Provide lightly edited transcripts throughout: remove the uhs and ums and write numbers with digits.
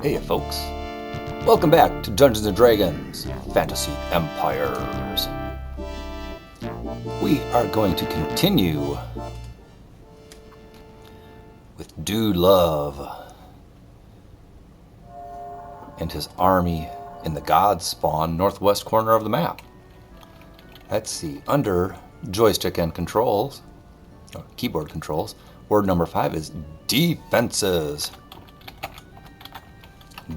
Hey folks, welcome back to Dungeons & Dragons Fantasy Empires. We are going to continue with Dude Love and his army in the God Spawn northwest corner of the map. Let's see, under joystick and controls, or keyboard controls, word number 5 is defenses.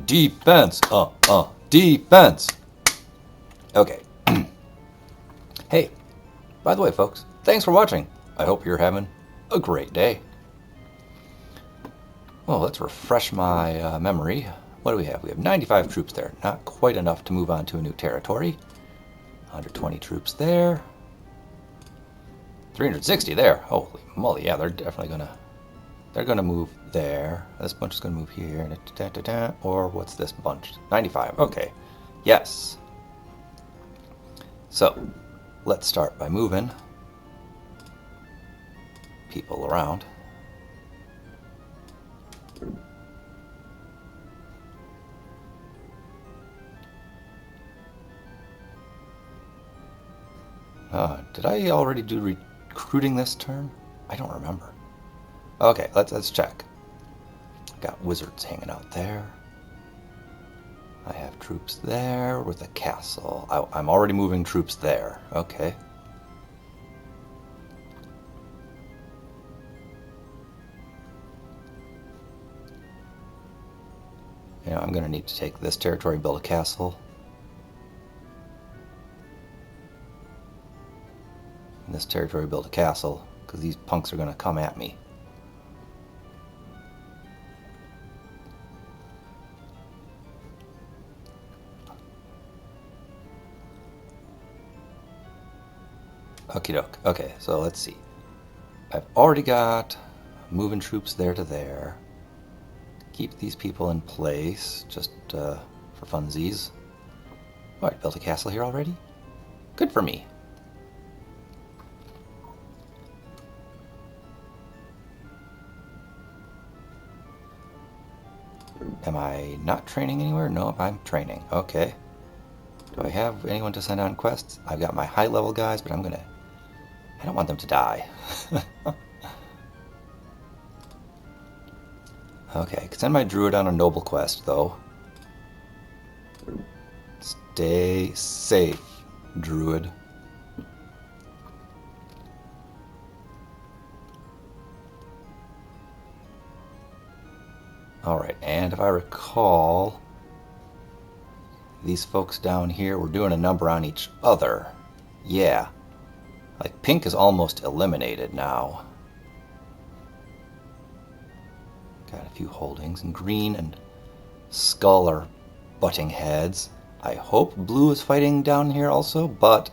Defense, defense. Okay. Hey, by the way, folks, thanks for watching. I hope you're having a great day. Well, let's refresh my memory. What do we have? We have 95 troops there. Not quite enough to move on to a new territory. 120 troops there. 360 there. Holy moly, yeah, they're definitely gonna move there. This bunch is gonna move here. Or what's this bunch? 95. Okay. Yes. So let's start by moving people around. Did I already do recruiting this turn? I don't remember. Okay, let's check. Got wizards hanging out there. I have troops there with a castle. I'm already moving troops there. Okay. You know, I'm going to need to take this territory and build a castle. And this territory build a castle, because these punks are going to come at me. Okie doke. Okay, so let's see. I've already got moving troops there to there. Keep these people in place, just for funsies. Oh, I built a castle here already? Good for me. Am I not training anywhere? No, I'm training. Okay. Do I have anyone to send on quests? I've got my high level guys, but I don't want them to die. Okay, I could send my druid on a noble quest, though. Stay safe, druid. Alright, and if I recall, these folks down here were doing a number on each other. Yeah. Like, pink is almost eliminated now. Got a few holdings, and green and skull are butting heads. I hope blue is fighting down here also, but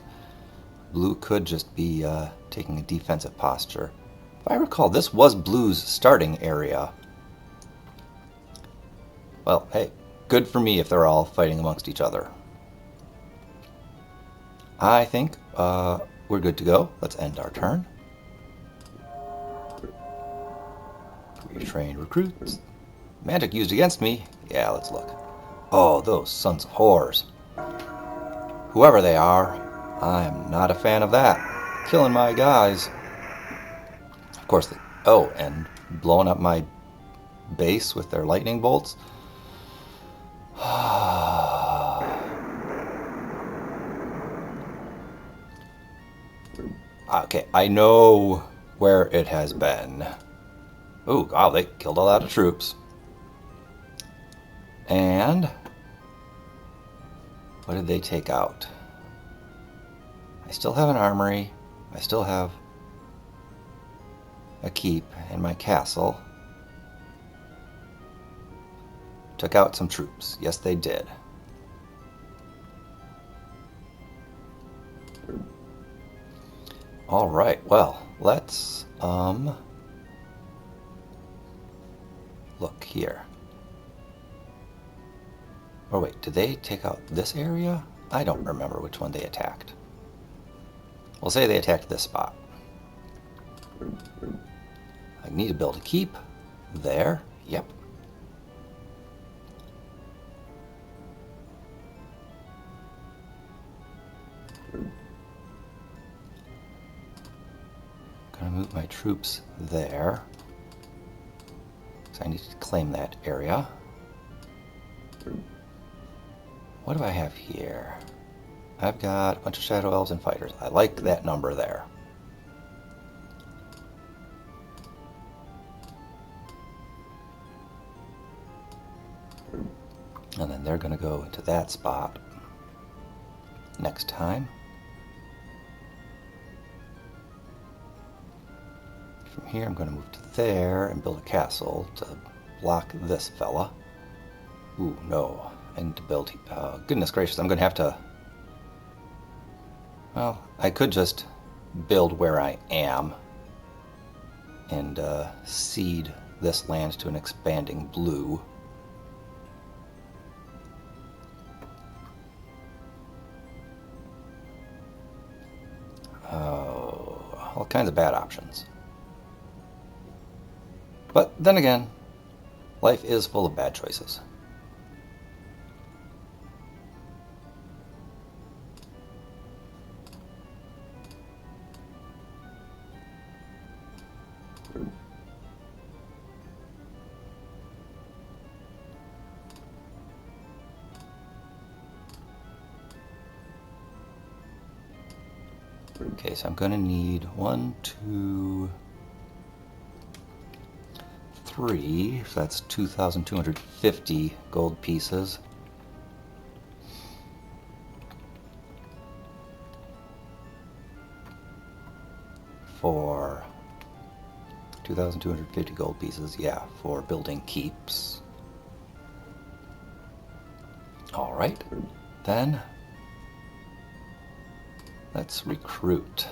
blue could just be taking a defensive posture. If I recall, this was blue's starting area. Well, hey, good for me if they're all fighting amongst each other. I think we're good to go. Let's end our turn. Retrained recruits. Magic used against me. Yeah, let's look. Oh, those sons of whores. Whoever they are, I'm not a fan of that. Killing my guys. Of course, oh, and blowing up my base with their lightning bolts. Okay, I know where it has been. Ooh, wow, they killed a lot of troops. And what did they take out? I still have an armory. I still have a keep in my castle. Took out some troops. Yes, they did. All right, well, let's look here. Oh wait, did they take out this area? I don't remember which one they attacked. We'll say they attacked this spot. I need to build a keep there. Yep. going to move my troops there. So I need to claim that area. What do I have here? I've got a bunch of shadow elves and fighters. I like that number there. And then they're going to go into that spot next time. From here I'm going to move to there and build a castle to block this fella. Ooh, no. I need to build... goodness gracious, I'm going to have to... Well, I could just build where I am and cede this land to an expanding blue. All kinds of bad options. But then again, life is full of bad choices. Okay, so I'm going to need 1, 2, 3, so that's 2,250 gold pieces. For 2,250 gold pieces, yeah, for building keeps. Alright, then let's recruit.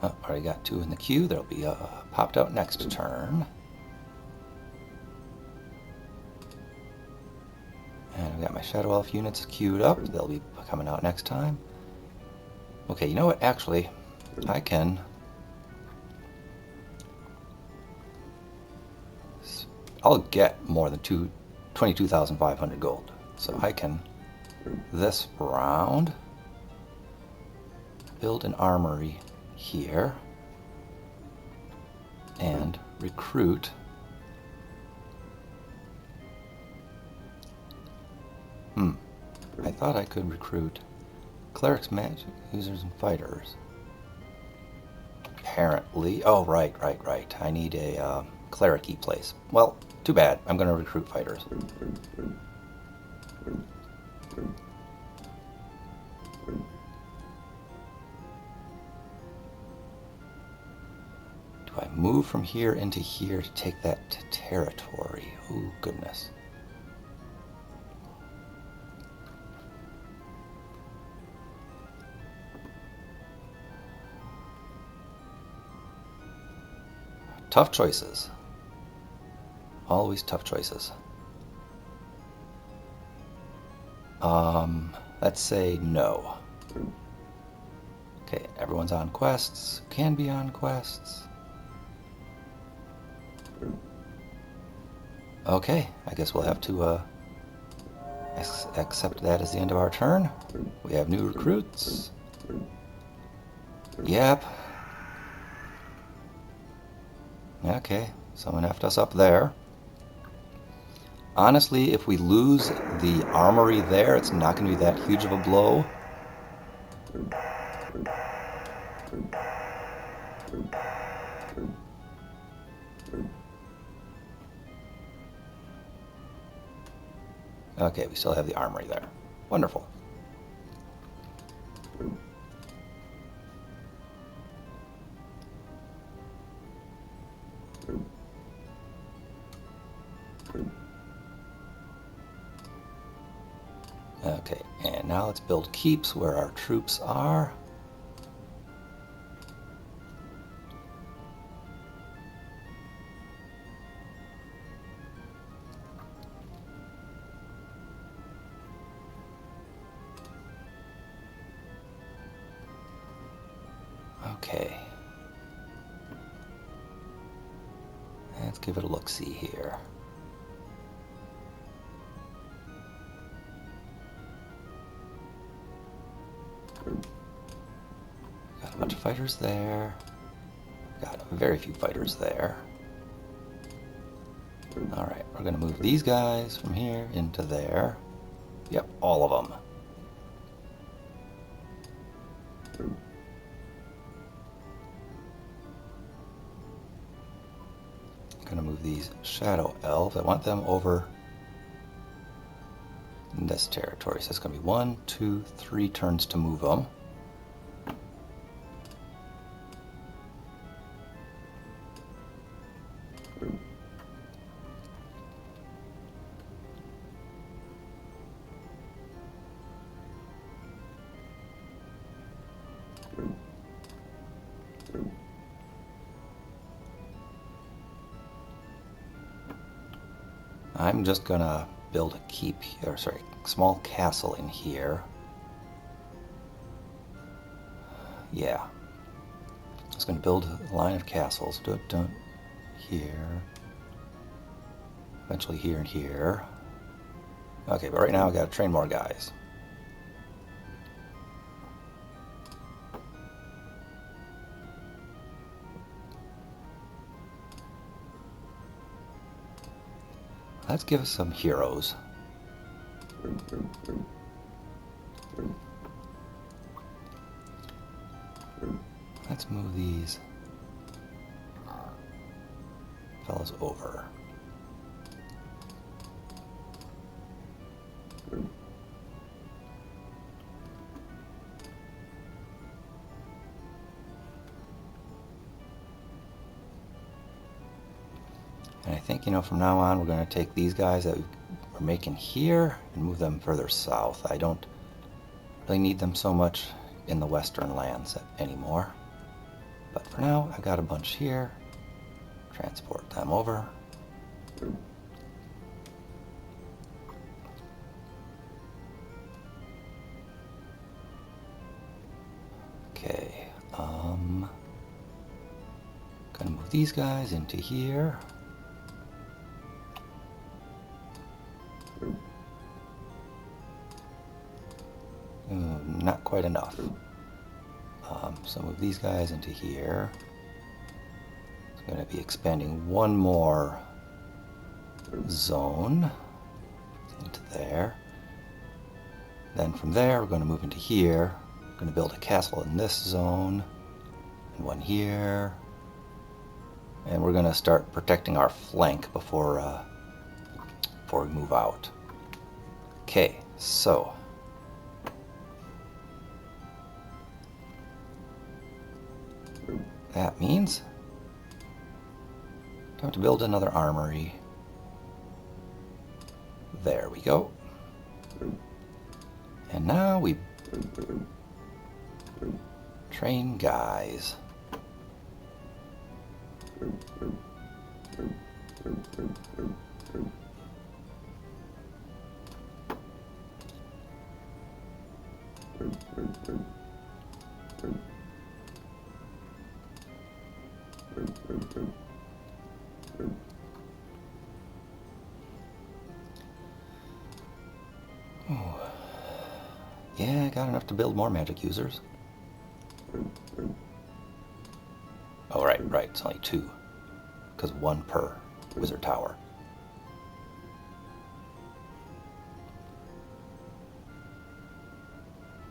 Oh, already got 2 in the queue. They'll be popped out next turn. And I've got my Shadow Elf units queued up. They'll be coming out next time. Okay, you know what? Actually, I can... I'll get more than 22,500 gold. So I can, this round, build an armory here and recruit I thought I could recruit clerics, magic users, and fighters. Apparently, oh right. I need a cleric-y place. Well, too bad. I'm going to recruit fighters. Do I move from here into here to take that territory? Oh, goodness. Tough choices. Always tough choices. Let's say no. Okay, everyone's on quests. Can be on quests. Okay, I guess we'll have to accept that as the end of our turn. We have new recruits. Yep. Okay, someone effed us up there. Honestly, if we lose the armory there, it's not going to be that huge of a blow. Okay, we still have the armory there. Wonderful. Okay, and now let's build keeps where our troops are. Okay. Let's give it a look-see here. Got a bunch of fighters there. Got very few fighters there. Alright, we're going to move these guys from here into there. Yep, all of them. Going to move these shadow elves. I want them over in this territory. So it's going to be 1, 2, 3 turns to move them. I'm just gonna build a keep here, sorry, small castle in here. Yeah. Just gonna build a line of castles. Here. Eventually here and here. Okay, but right now I gotta train more guys. Let's give us some heroes. Let's move these fellas over. And I think, from now on, we're going to take these guys that we're making here and move them further south. I don't really need them so much in the western lands anymore. But for now, I've got a bunch here. Transport them over. Okay, gonna move these guys into here. Not quite enough. So move these guys into here. It's going to be expanding one more zone into there. Then from there, we're going to move into here. We're going to build a castle in this zone, and one here. And we're going to start protecting our flank before we move out. Okay, so that means I have to build another armory. There we go. And now we train guys. Yeah, I got enough to build more magic users. Oh, right, it's only 2. Because 1 per wizard tower.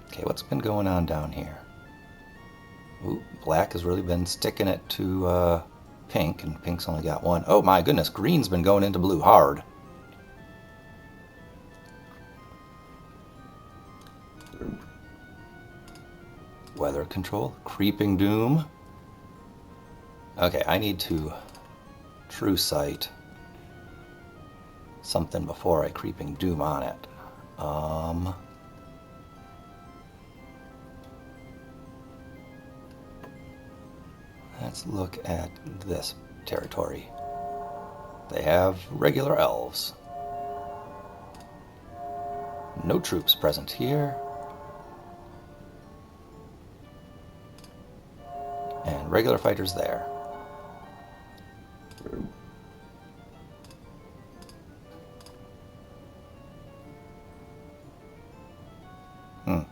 Okay, what's been going on down here? Ooh, black has really been sticking it to pink, and pink's only got 1. Oh my goodness, green's been going into blue hard. Weather control, creeping doom. Okay, I need to true sight something before I creeping doom on it. Let's look at this territory. They have regular elves. No troops present here. And regular fighters there. Well,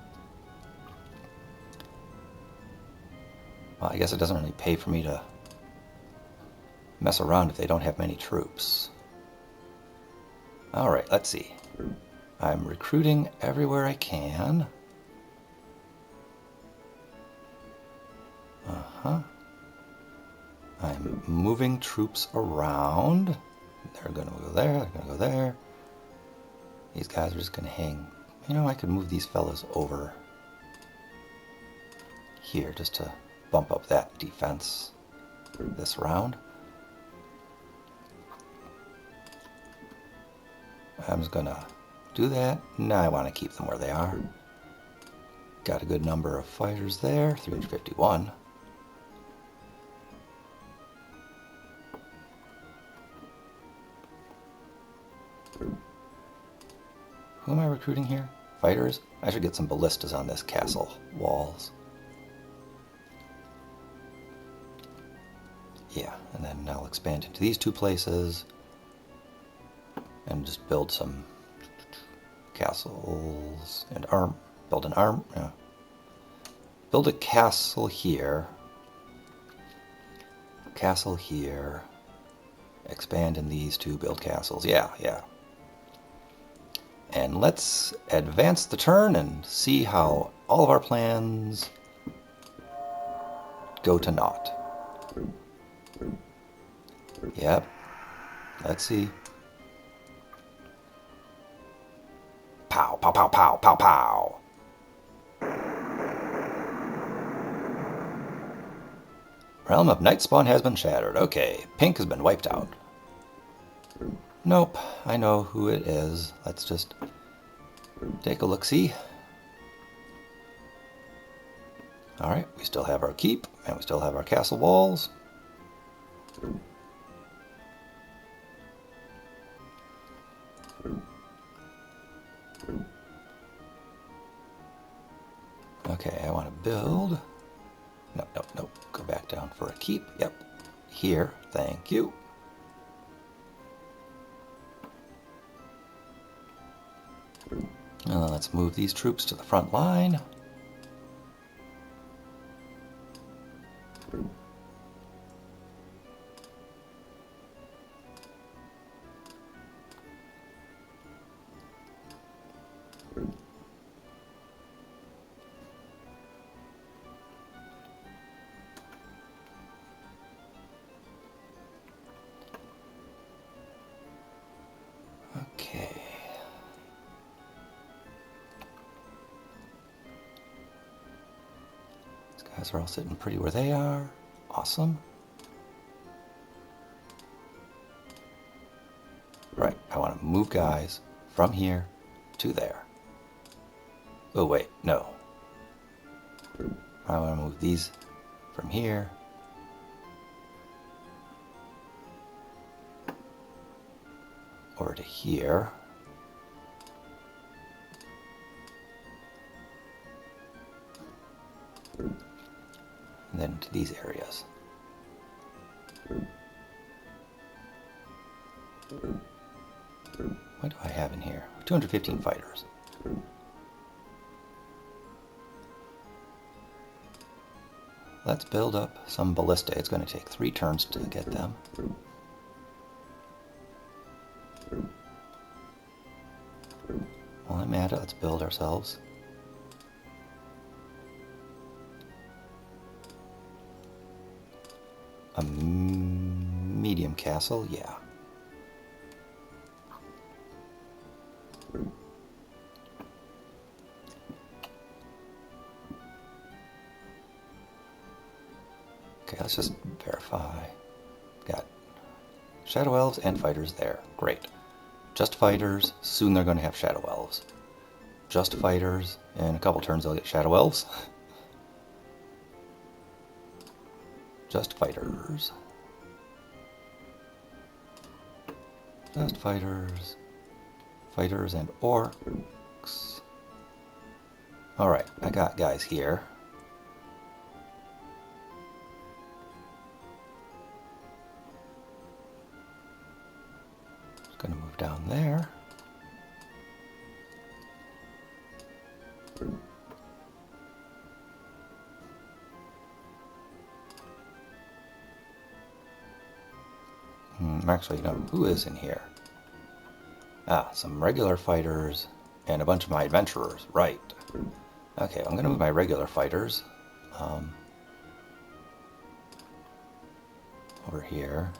I guess it doesn't really pay for me to mess around if they don't have many troops. Alright, let's see. I'm recruiting everywhere I can. I'm moving troops around. They're going to go there, they're going to go there. These guys are just going to hang. You know, I could move these fellas over here just to bump up that defense this round. I'm just going to do that. Now I want to keep them where they are. Got a good number of fighters there, 351. Who am I recruiting here? Fighters? I should get some ballistas on this castle walls. Yeah, and then I'll expand into these two places and just build some castles and build an yeah. Build a castle here. Castle here. Expand in these two, build castles. Yeah. And let's advance the turn and see how all of our plans go to naught. Yep. Let's see. Pow, pow, pow, pow, pow, pow. Realm of Nightspawn has been shattered. Okay, pink has been wiped out. Nope, I know who it is. Let's just take a look-see. Alright, we still have our keep, and we still have our castle walls. Okay, I want to build. Nope. Go back down for a keep. Yep. Here. Thank you. Let's move these troops to the front line. Okay. These guys are all sitting pretty where they are. Awesome. Right, I want to move guys from here to there. Oh, wait, no. I want to move these from here over to here. And then to these areas. What do I have in here? 215 fighters. Let's build up some ballista. It's going to take 3 turns to get them. While I'm at it, let's build ourselves a medium castle. Yeah. Okay, let's just verify. Got shadow elves and fighters there. Great. Just fighters. Soon they're going to have shadow elves. Just fighters. In a couple turns they'll get shadow elves. Just fighters. Just fighters. Fighters and orcs. Alright, I got guys here. Gonna move down there. Actually, no, who is in here? Ah, some regular fighters and a bunch of my adventurers, right. Okay, I'm gonna move my regular fighters over here.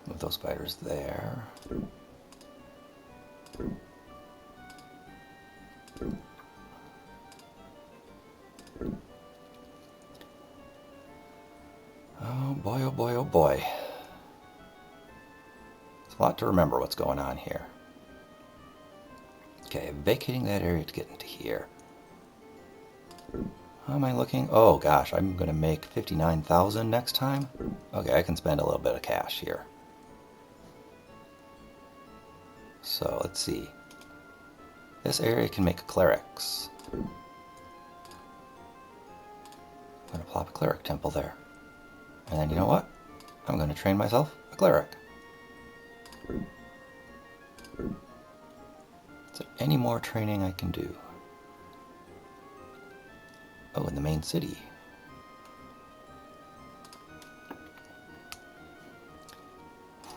Move those fighters there. Oh boy, oh boy, oh boy. It's a lot to remember what's going on here. Okay, vacating that area to get into here. How am I looking? Oh gosh, I'm going to make 59,000 next time. Okay, I can spend a little bit of cash here. So let's see. This area can make clerics. I'm going to plop a cleric temple there. And then you know what? I'm going to train myself a cleric. Is there any more training I can do? Oh, in the main city.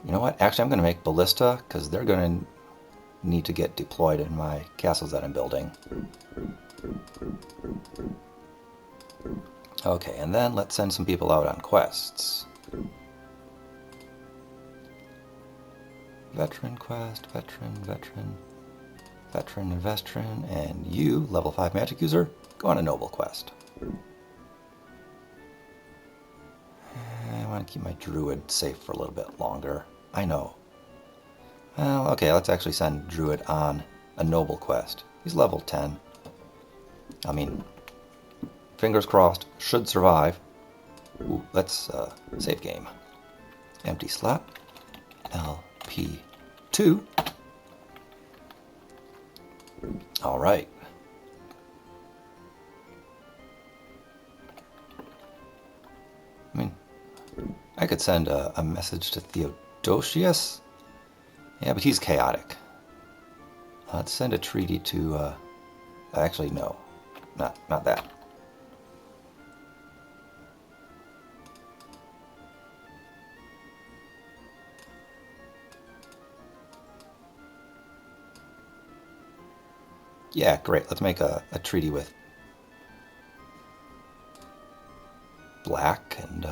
You know what? Actually, I'm going to make ballista because they're going to need to get deployed in my castles that I'm building. Okay, and then let's send some people out on quests. Veteran quest, veteran, and veteran, and you, level 5 magic user, go on a noble quest. I want to keep my druid safe for a little bit longer. I know. Well, okay, let's actually send druid on a noble quest. He's level 10. I mean, fingers crossed, should survive. Ooh, let's save game. Empty slot. LP2. All right. I mean, I could send a message to Theodosius. Yeah, but he's chaotic. Let's send a treaty to... actually, no. Not that. Yeah, great. Let's make a treaty with black, and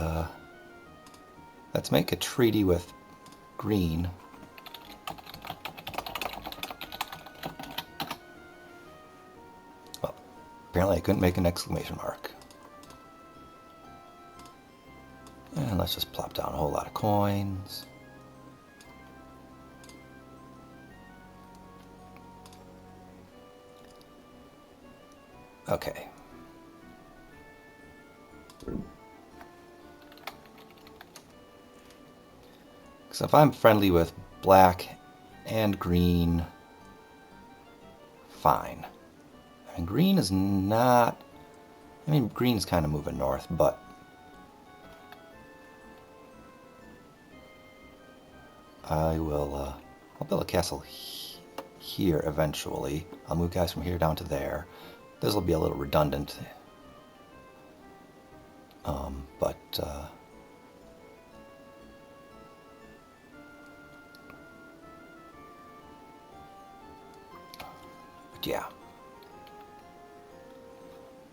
let's make a treaty with green. Well, apparently I couldn't make an exclamation mark. And let's just plop down a whole lot of coins. Okay. So if I'm friendly with black and green, fine. I mean, green is not... I mean, green's kind of moving north, but... I will, I'll build a castle here eventually. I'll move guys from here down to there. This will be a little redundant. But yeah.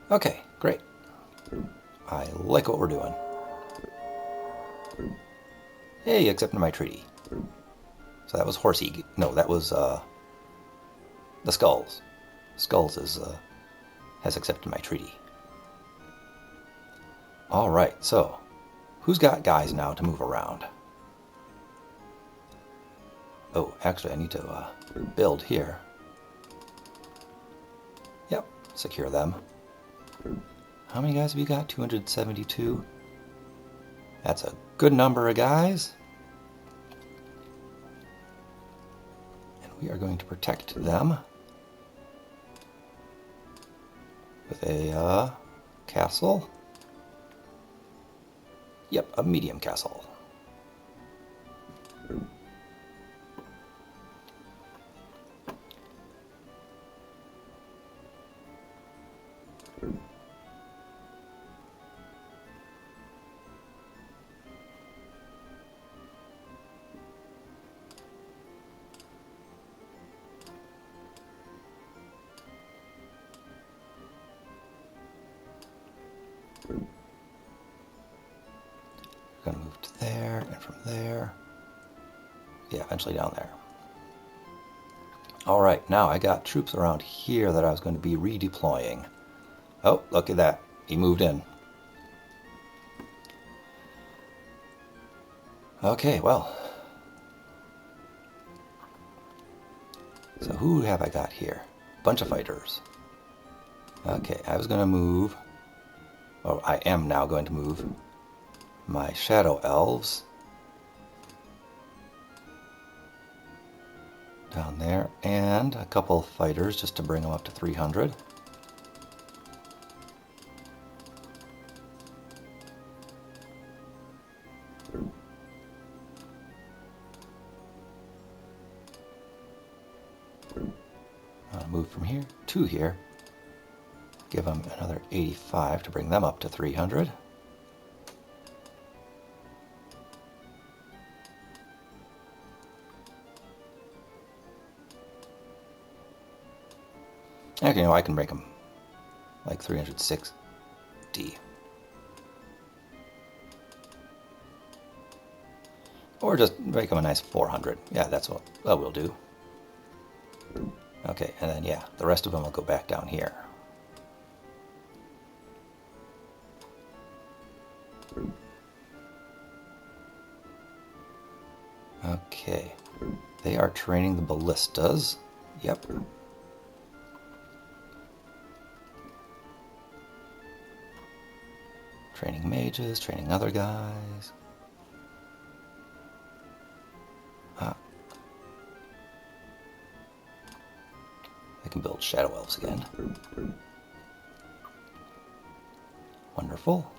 Okay, great. I like what we're doing. Hey, accepting my treaty. So that was Horsey. No, that was the Skulls. Skulls is has accepted my treaty. All right, so who's got guys now to move around? Oh, actually, I need to build here. Yep, secure them. How many guys have you got? 272? That's a good number of guys. we are going to protect them with a castle. Yep, a medium castle. We're going to move to there, and from there, yeah, eventually down there. Alright, now I got troops around here that I was going to be redeploying. Oh, look at that. He moved in. Okay, well. So who have I got here? Bunch of fighters. Okay, I was going to move, or I am now going to move my shadow elves down there, and a couple fighters just to bring them up to 300. I'll move from here to here. Give them another 85 to bring them up to 300. Actually, no, I can make them like 360. Or just make them a nice 400. Yeah, that's what we'll do. Okay, and then yeah, the rest of them will go back down here. Okay, they are training the ballistas. Yep. Training mages, training other guys. I can build shadow elves again. Wonderful.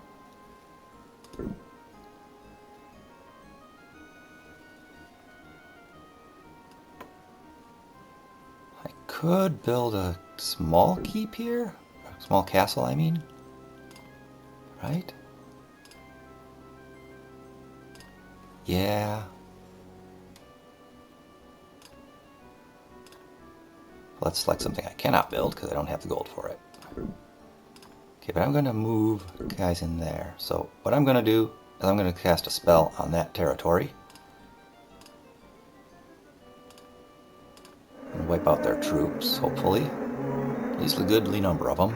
I could build a small keep here. A small castle, I mean. Right? Yeah. Let's select something I cannot build because I don't have the gold for it. Okay, but I'm going to move guys in there. So what I'm going to do is I'm going to cast a spell on that territory. And wipe out their troops, hopefully. At least a goodly number of them.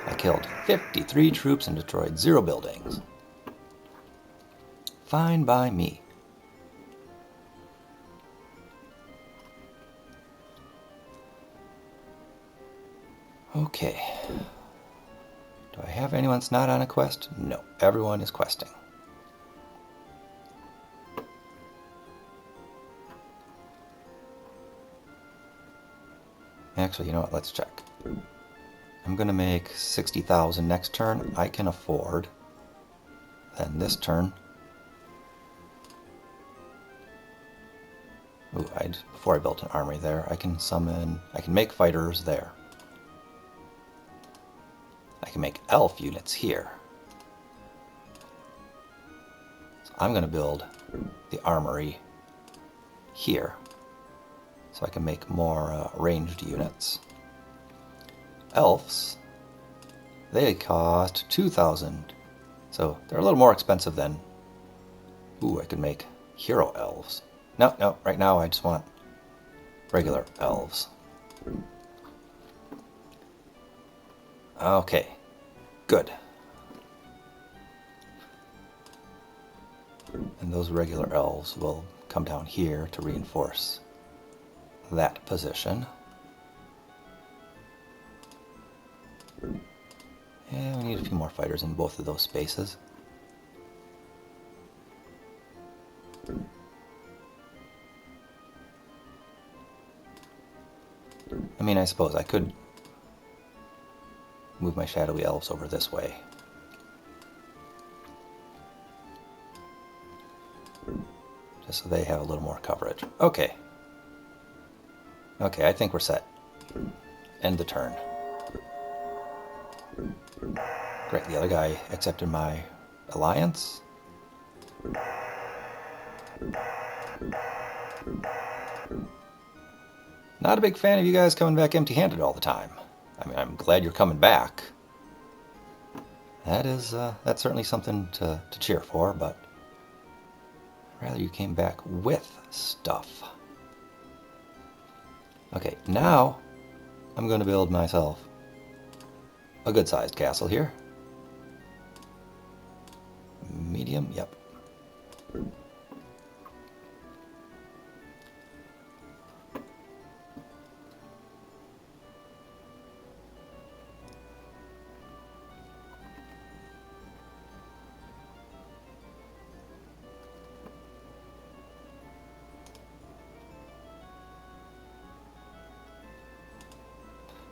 I killed 53 troops and destroyed 0 buildings. Fine by me. Okay. Do I have anyone that's not on a quest? No, everyone is questing. Actually, you know what? Let's check. I'm going to make 60,000 next turn. I can afford. Then this turn. Ooh, before I built an army there, I can make fighters there. I can make elf units here. So I'm going to build the armory here. So I can make more ranged units. Elves, they cost 2,000. So they're a little more expensive than... Ooh, I could make hero elves. No, right now I just want regular elves. Okay, good. And those regular elves will come down here to reinforce that position. And we need a few more fighters in both of those spaces. I mean, I suppose I could move my shadowy elves over this way. Just so they have a little more coverage. Okay. Okay, I think we're set. End the turn. Great, the other guy accepted my alliance. Not a big fan of you guys coming back empty-handed all the time. I mean, I'm glad you're coming back. That's certainly something to cheer for, but I'd rather you came back with stuff. Okay, now I'm going to build myself a good-sized castle here. Medium, yep.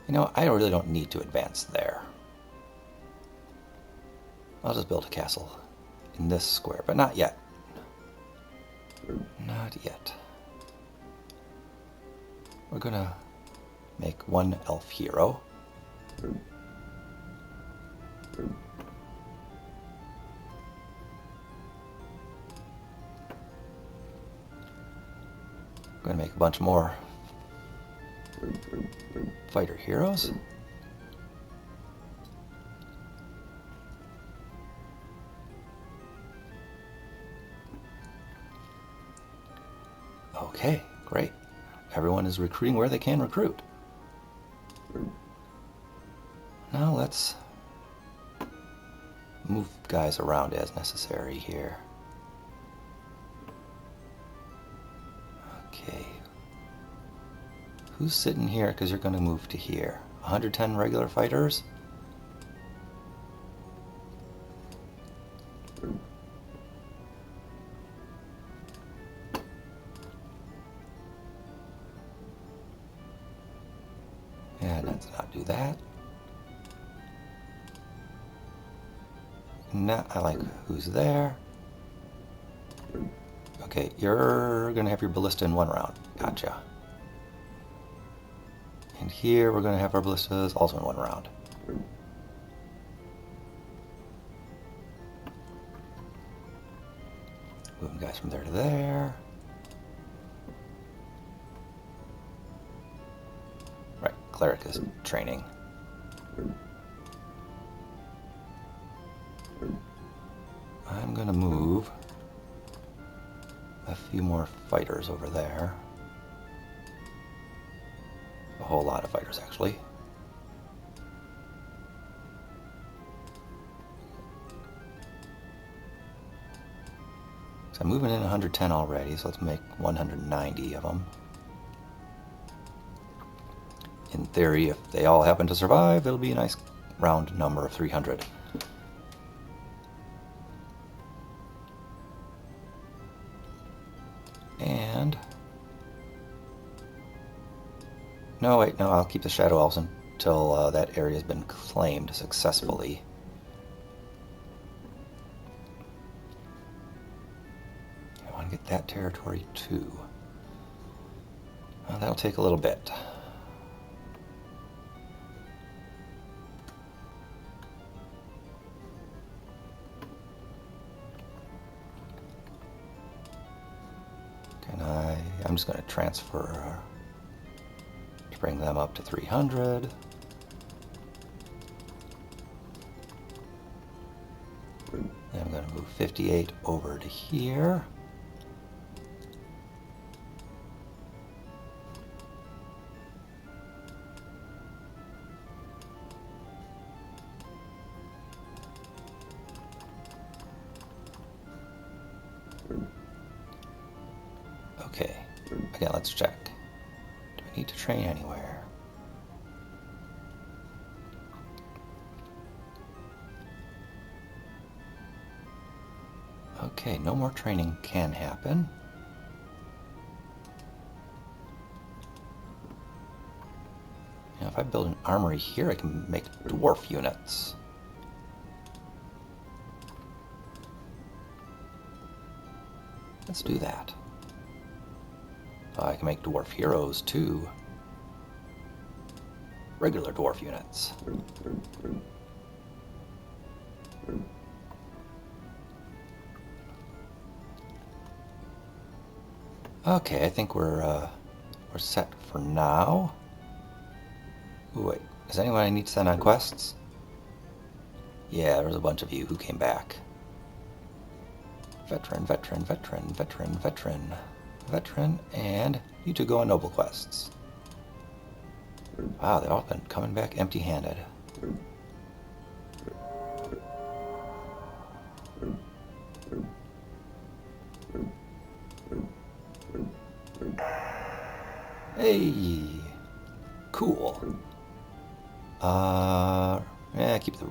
You know, I really don't need to advance there. I'll just build a castle in this square, but not yet. Not yet. We're gonna make one elf hero. Gonna make a bunch more fighter heroes. Okay, great. Everyone is recruiting where they can recruit. Now let's move guys around as necessary here. Okay. Who's sitting here? Because you're going to move to here. 110 regular fighters? Yeah, let's not do that. Now, I like who's there. Okay, you're going to have your ballista in one round. Gotcha. And here we're going to have our ballistas also in one round. Moving guys from there to there. Right, cleric is training. I'm going to move a few more fighters over there. A whole lot of fighters, actually. So I'm moving in 110 already, so let's make 190 of them. In theory, if they all happen to survive, it'll be a nice round number of 300. And... no, wait, no, I'll keep the Shadow Elves until that area has been claimed successfully. I want to get that territory too. Well, that'll take a little bit. I'm just going to transfer to bring them up to 300. Then I'm going to move 58 over to here. Okay, again, let's check. Do I need to train anywhere? Okay, no more training can happen. if I build an armory here, I can make dwarf units. Let's do that. I can make dwarf heroes too. Regular dwarf units. Okay, I think we're set for now. Ooh, wait, is anyone I need to send on quests? Yeah, there's a bunch of you who came back. Veteran, veteran, veteran, veteran, veteran, veteran, and you two go on noble quests. Wow, they've all been coming back empty-handed. Hey, cool. Yeah, keep the.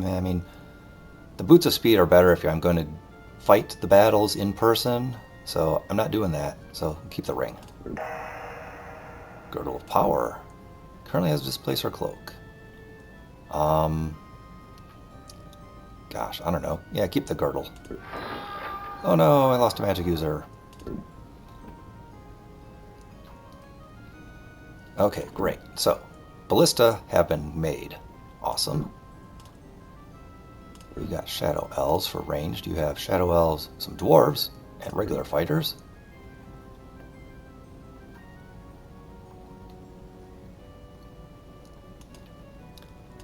I mean, the boots of speed are better if I'm going to fight the battles in person. So I'm not doing that. So keep the ring. Girdle of power. Currently has displacer cloak. Gosh, I don't know. Yeah, keep the girdle. Oh no, I lost a magic user. Okay, great. So, ballista have been made. Awesome. You got shadow elves for ranged. You have shadow elves, some dwarves, and regular fighters.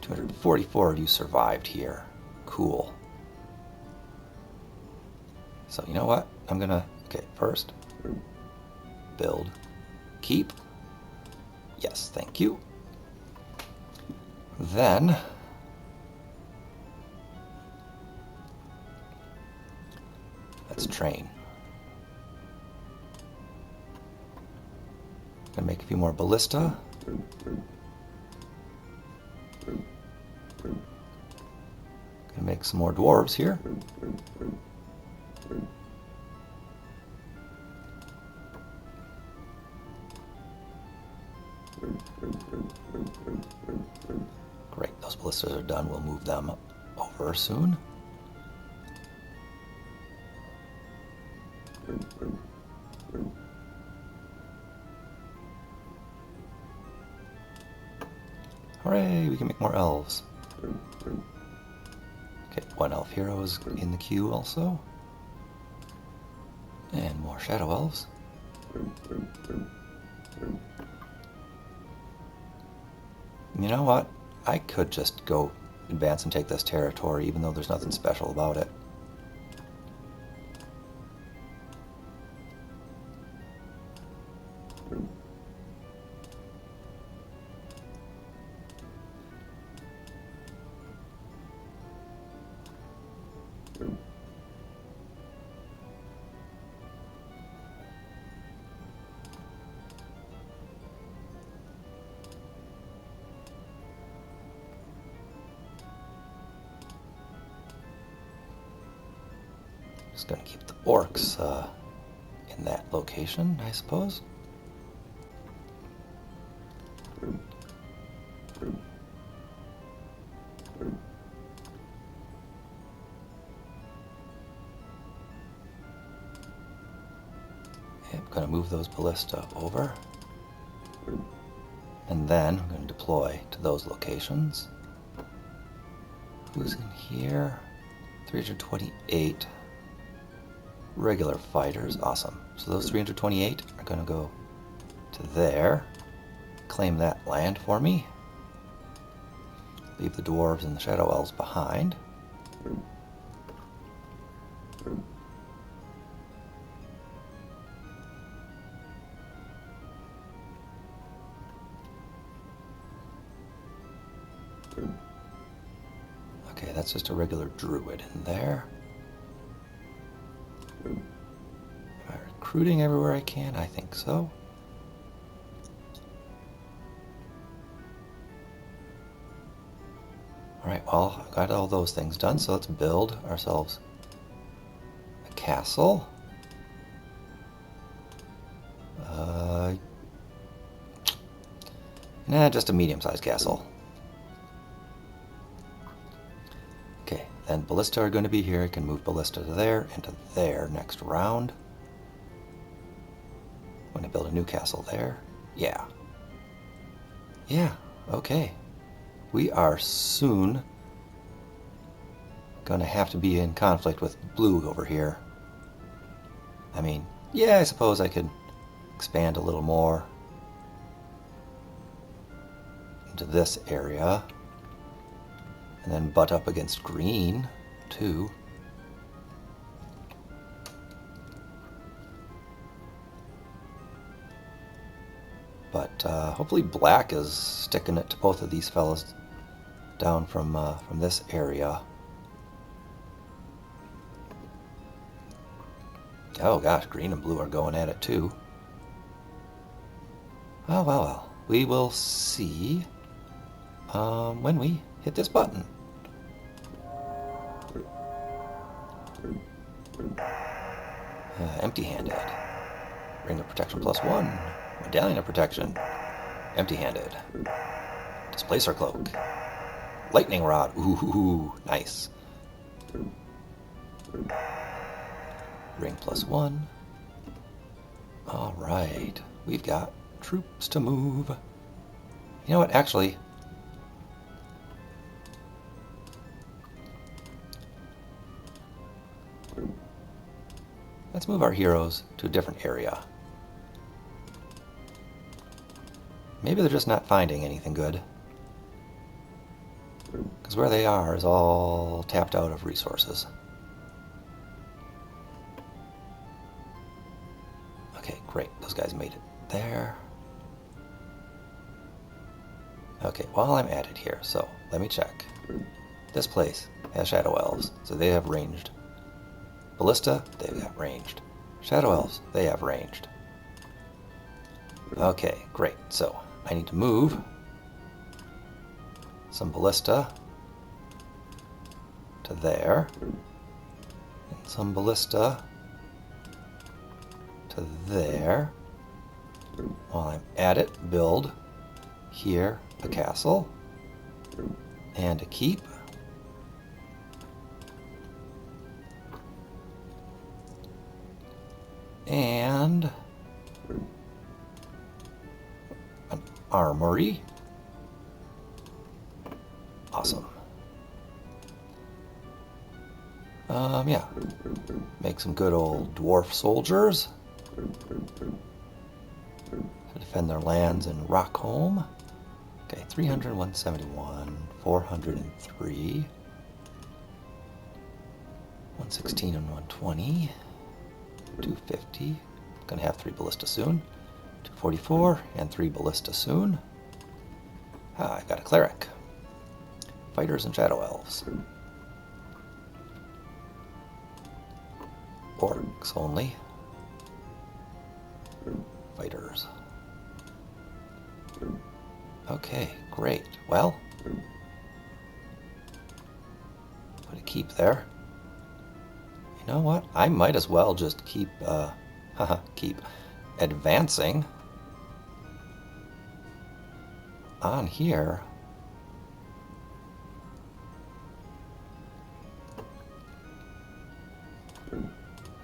$244 of you survived here. Cool. So you know what? I'm gonna, okay, first, build, keep. Yes, thank you. Then, let's train. Gonna make a few more ballista. Gonna make some more dwarves here. Great, those ballistas are done. We'll move them over soon. Hooray, we can make more elves. Okay, one elf hero is in the queue also. And more shadow elves. You know what? I could just go advance and take this territory, even though there's nothing special about it. Just gonna keep the orcs in that location, I suppose. I'm gonna move those ballista over. And then I'm gonna deploy to those locations. Who's in here? 328 regular fighters. Awesome. So those 328 are going to go to there. Claim that land for me. Leave the dwarves and the shadow elves behind. Okay, that's just a regular druid in there. Am I recruiting everywhere I can? I think so. Alright, well, I've got all those things done, so let's build ourselves a castle. Nah, just a medium-sized castle. Okay, then ballista are going to be here. I can move ballista to there and to there next round. I'm going to build a new castle there. Yeah. Yeah, okay. We are soon going to have to be in conflict with blue over here. I mean, yeah, I suppose I could expand a little more into this area. And then butt up against green, too. But hopefully black is sticking it to both of these fellas down from this area. Oh gosh, green and blue are going at it too. Oh, well. We will see when we hit this button. Empty-handed. Ring of protection +1. Medallion of protection. Empty-handed. Displacer cloak. Lightning rod. Ooh, nice. Ring +1. Alright. We've got troops to move. You know what, actually... let's move our heroes to a different area. Maybe they're just not finding anything good. Because where they are is all tapped out of resources. Okay, great. Those guys made it there. Okay, while I'm at it here, so let me check. This place has shadow elves, so they have ranged. Ballista, they've got ranged. Shadow elves, they have ranged. Okay, great. So I need to move some ballista to there, and some ballista to there. While I'm at it, build here a castle and a keep. And an armory. Awesome. Yeah. Make some good old dwarf soldiers to defend their lands in Rockholm. Okay, 300, 171, 403, 116 and 120. 250. Gonna have 3 ballista soon. 244 and 3 ballista soon. Ah, I've got a cleric. Fighters and shadow elves. Orcs only. Fighters. Okay, great. Well, put a keep there. You know what? I might as well just keep advancing on here.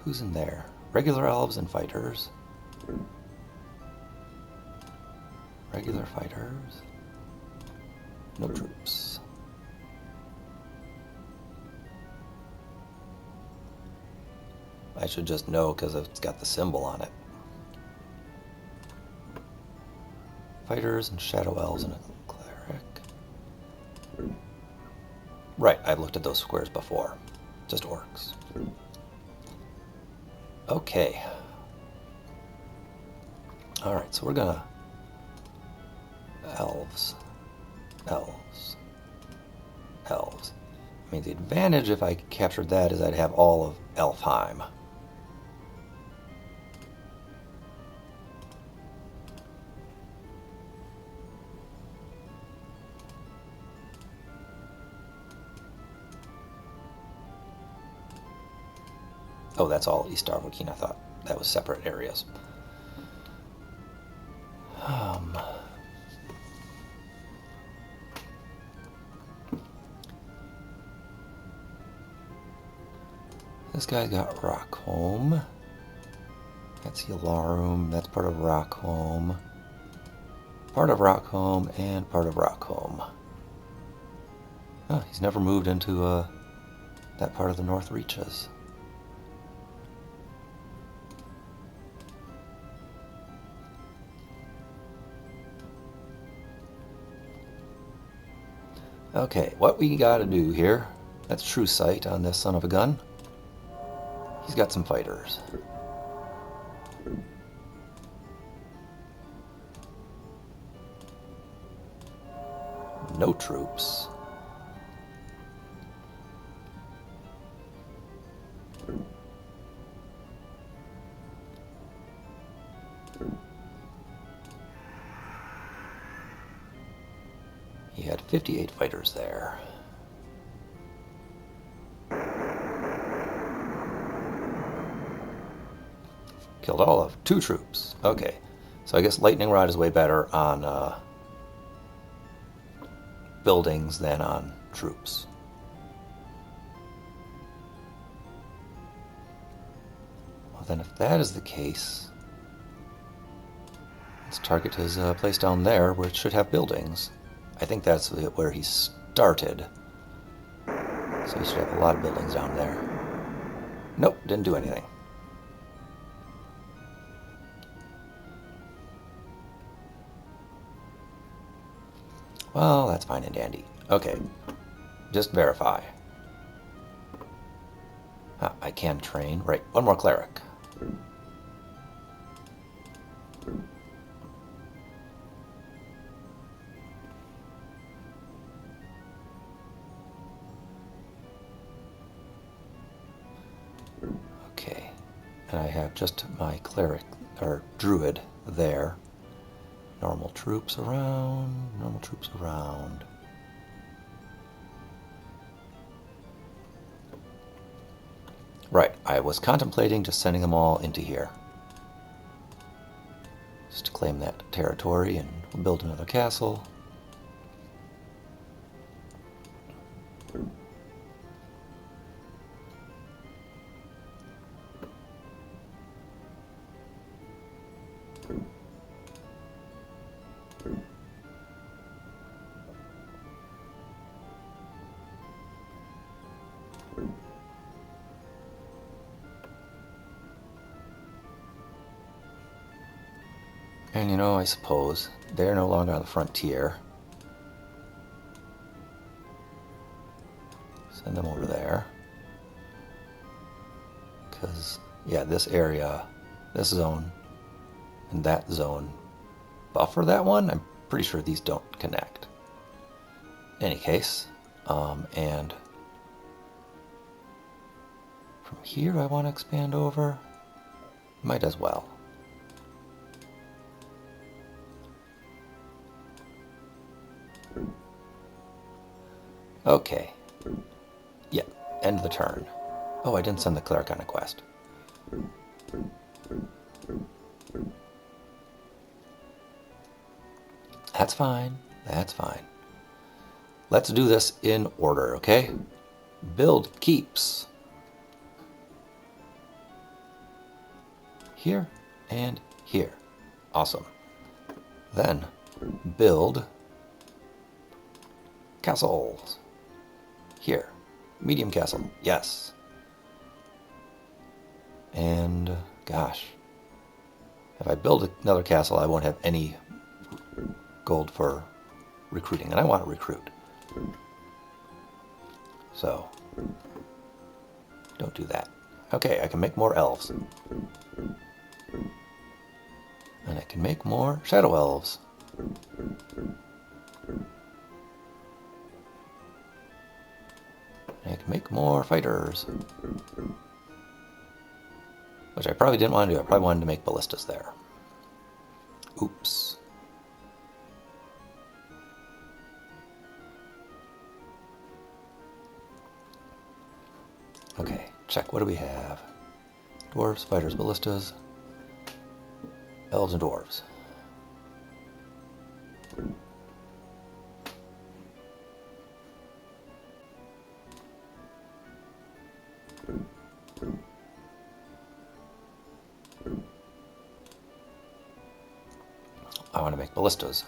Who's in there? Regular elves and fighters. Regular fighters. No troops. I should just know because it's got the symbol on it. Fighters and shadow elves and a cleric. Right, I've looked at those squares before. Just orcs. Okay. Alright, so we're gonna... Elves. Elves. Elves. I mean, the advantage if I captured that is I'd have all of Elfheim. Oh, that's all East Darwakeen. I thought that was separate areas. This guy's got Rockholm. That's Yalarum. That's part of Rockholm. Part of Rockholm and part of Rockholm. Oh, he's never moved into that part of the North Reaches. Okay, what we gotta do here, that's true sight on this son of a gun. He's got some fighters. No troops. He had 58 fighters there. Killed all of 2 troops. Okay, so I guess Lightning Rod is way better on buildings than on troops. Well, then if that is the case, let's target his place down there where it should have buildings. I think that's where he started. So he should have a lot of buildings down there. Nope, didn't do anything. Well, that's fine and dandy. Okay, just verify. I can train. Right, one more cleric. Okay, and I have just my cleric, or druid, there. Normal troops around, normal troops around. Right, I was contemplating just sending them all into here. Just to claim that territory and build another castle. And you know, I suppose they're no longer on the frontier. Send them over there. Because, yeah, this area, this zone, and that zone buffer that one. I'm pretty sure these don't connect. In any case, and from here I want to expand over. Might as well. Okay. Yeah, end the turn. Oh, I didn't send the cleric on a quest. That's fine. That's fine. Let's do this in order, okay? Build keeps. Here and here. Awesome. Then build castles. Here. Medium castle. Yes. And gosh. If I build another castle, I won't have any gold for recruiting. And I want to recruit. So, don't do that. Okay, I can make more elves. And I can make more shadow elves. And I can make more fighters. Which I probably didn't want to do. I probably wanted to make ballistas there. Oops. Okay, check. What do we have? Dwarves, fighters, ballistas, elves, and dwarves. make ballistas.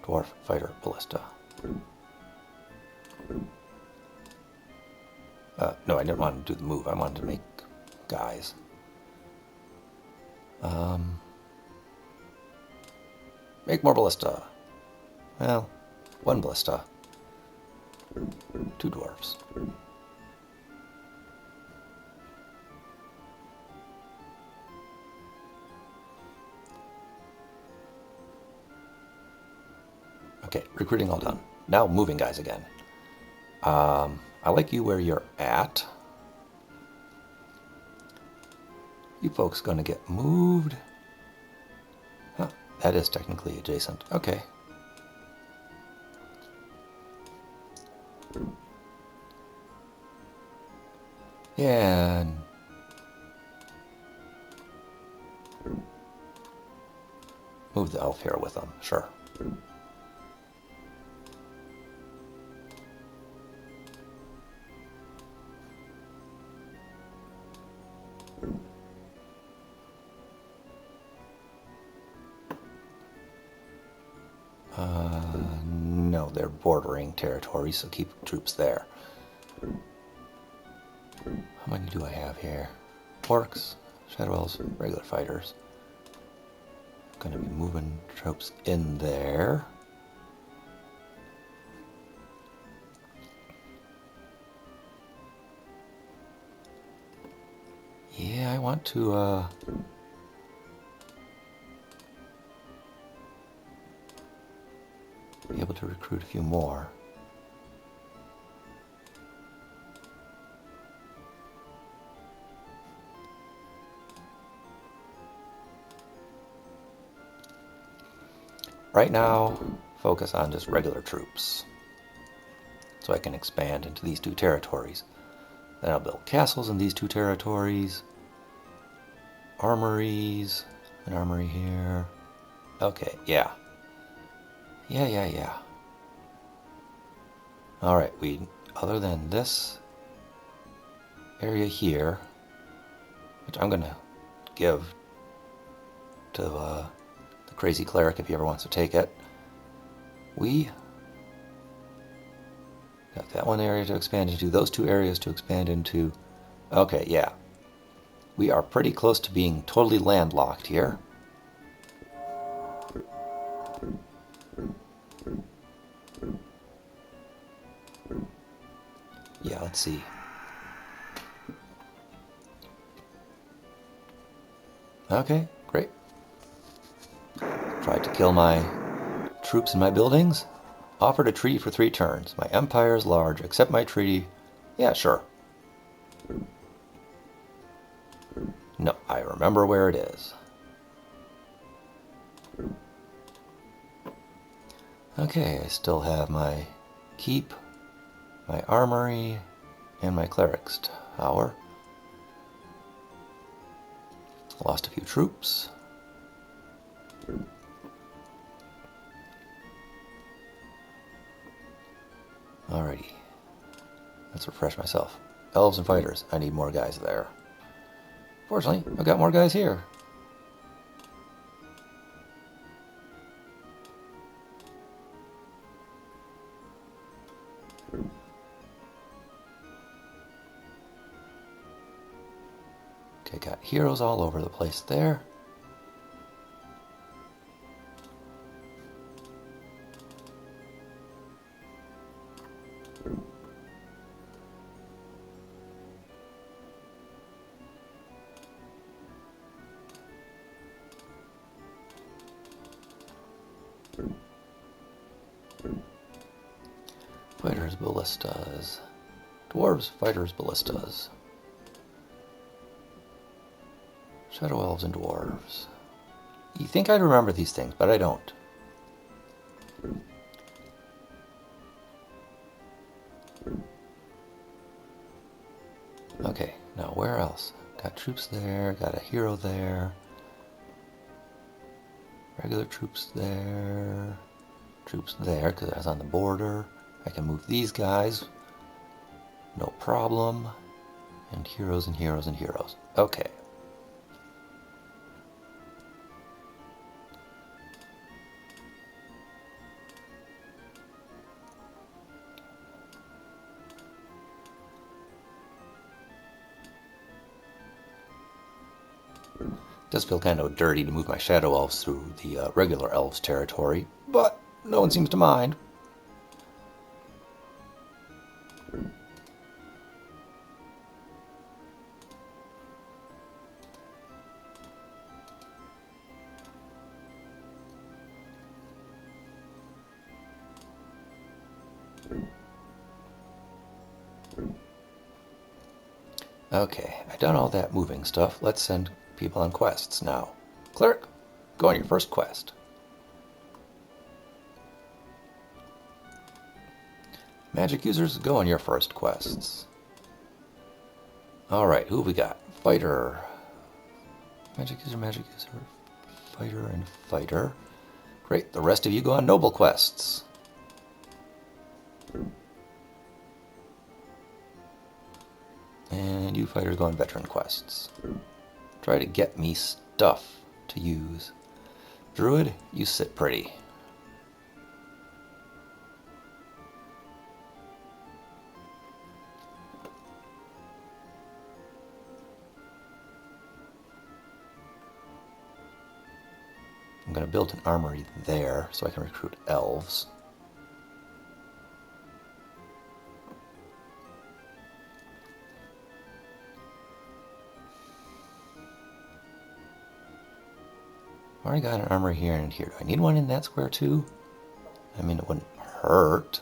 Dwarf fighter ballista. No, I didn't want to do the move. I wanted to make guys. Make more ballista. Well, one ballista. 2 dwarves. Okay, recruiting all done. Now moving guys again. I like you where you're at. You folks gonna get moved. Huh, that is technically adjacent. Okay. Yeah. And move the elf here with them, sure. No, they're bordering territories, so keep troops there. How many do I have here? Orcs, shadow elves, regular fighters. Gonna be moving troops in there. Yeah, I want to be able to recruit a few more. Right now, focus on just regular troops, so I can expand into these 2 territories. Then I'll build castles in these 2 territories, armories, an armory here. Okay, yeah. Yeah. Alright, other than this area here, which I'm gonna give to the crazy cleric if he ever wants to take it, we got that one area to expand into, those 2 areas to expand into. Okay, yeah. We are pretty close to being totally landlocked here. Yeah, let's see. Okay, great. Tried to kill my troops in my buildings. Offered a treaty for 3 turns. My empire is large. Accept my treaty. Yeah, sure. No, I remember where it is. Okay, I still have my keep, my armory, and my cleric's tower. Lost a few troops. Alrighty. Let's refresh myself. Elves and fighters. I need more guys there. Fortunately, I've got more guys here. Okay, got heroes all over the place there. Fighters, ballistas. Dwarves, fighters, ballistas. Shadow elves and dwarves. You think I'd remember these things, but I don't. Okay, now where else? Got troops there, got a hero there. Regular troops there. Troops there, because I was on the border. I can move these guys. No problem. And heroes and heroes and heroes. Okay. It does feel kind of dirty to move my shadow elves through the regular elves territory, but no one seems to mind. Okay, I've done all that moving stuff. Let's send people on quests now. Cleric, go on your first quest. Magic users, go on your first quests. Alright, who have we got? Fighter. Magic user, fighter, and fighter. Great, the rest of you go on noble quests. And you fighters go on veteran quests. Try to get me stuff to use. Druid, you sit pretty. I'm going to build an armory there so I can recruit elves. I already got an armory here and here. Do I need one in that square too? I mean, it wouldn't hurt.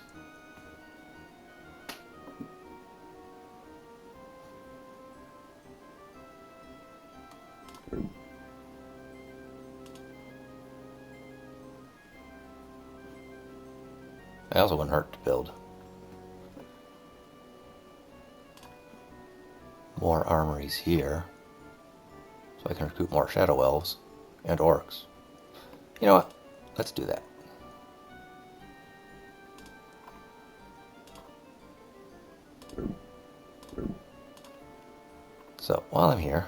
I also wouldn't hurt to build more armories here so I can recruit more shadow elves and orcs. You know what? Let's do that. So, while I'm here,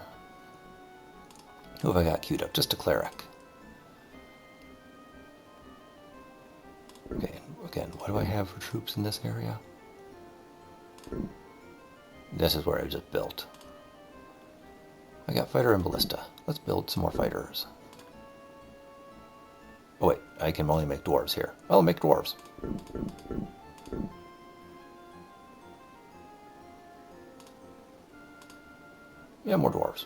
who have I got queued up? Just a cleric. Okay, again, what do I have for troops in this area? This is where I just built. I got fighter and ballista. Let's build some more fighters. Oh wait, I can only make dwarves here. I'll make dwarves. Yeah, more dwarves.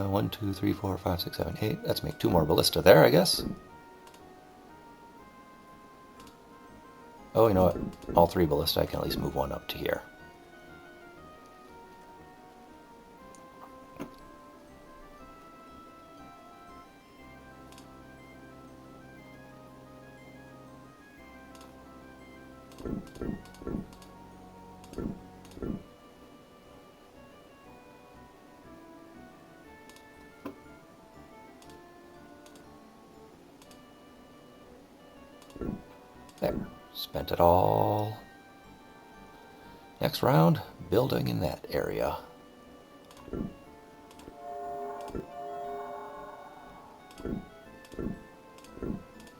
One, two, three, four, five, six, seven, eight. Let's make two more ballista there, I guess. Oh, you know what? All three ballista, I can at least move one up to here. There. Spent it all. Next round, building in that area.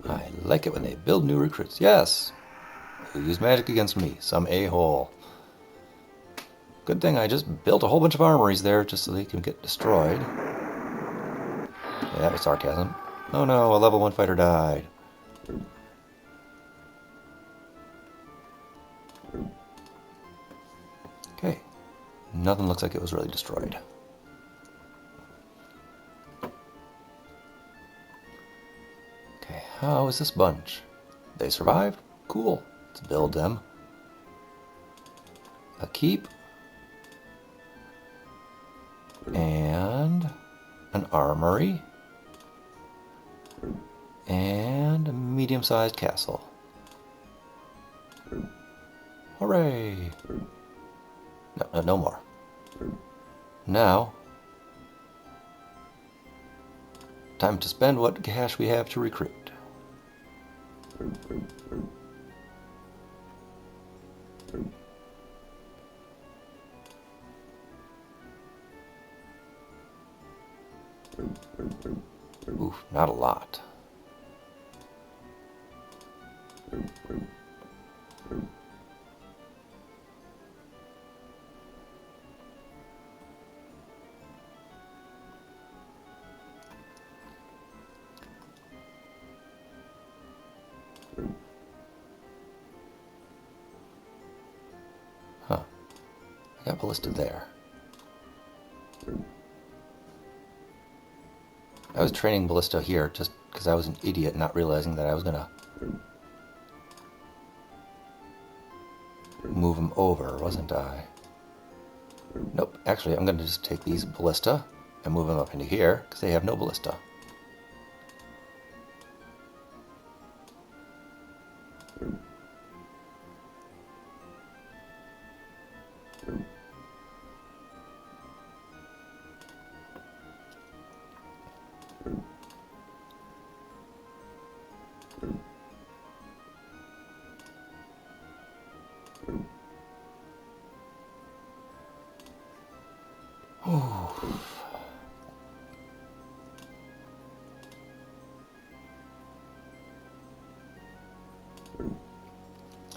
I like it when they build new recruits. Yes! Who used magic against me? Some a-hole. Good thing I just built a whole bunch of armories there just so they can get destroyed. Yeah, that was sarcasm. Oh no, a level 1 fighter died. Okay. Nothing looks like it was really destroyed. Okay, how is this bunch? They survived? Cool. Let's build them. A keep. And an armory. And a medium-sized castle. Hooray! No more. Now, time to spend what cash we have to recruit. Oof, not a lot. Huh. I got ballista there. I was training ballista here just because I was an idiot not realizing that I was going to move them over, wasn't I? Nope, actually I'm going to just take these ballista and move them up into here because they have no ballista.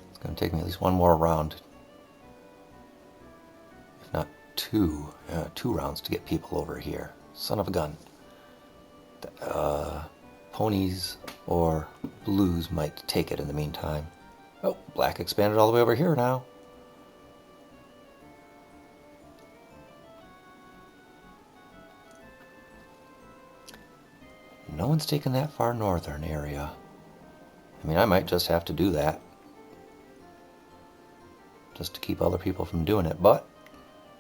It's going to take me at least one more round, if not two rounds to get people over here. Son of a gun. Ponies or blues might take it in the meantime. Oh, black expanded all the way over here now. No one's taken that far northern area. I mean, I might just have to do that just to keep other people from doing it, but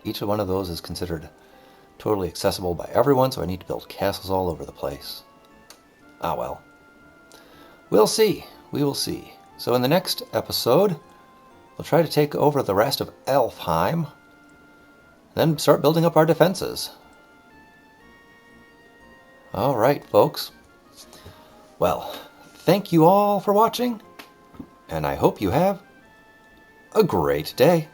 each one of those is considered totally accessible by everyone, so I need to build castles all over the place. Ah well. We'll see. We will see. So in the next episode, we'll try to take over the rest of Elfheim, then start building up our defenses. All right, folks. Well, thank you all for watching, and I hope you have a great day.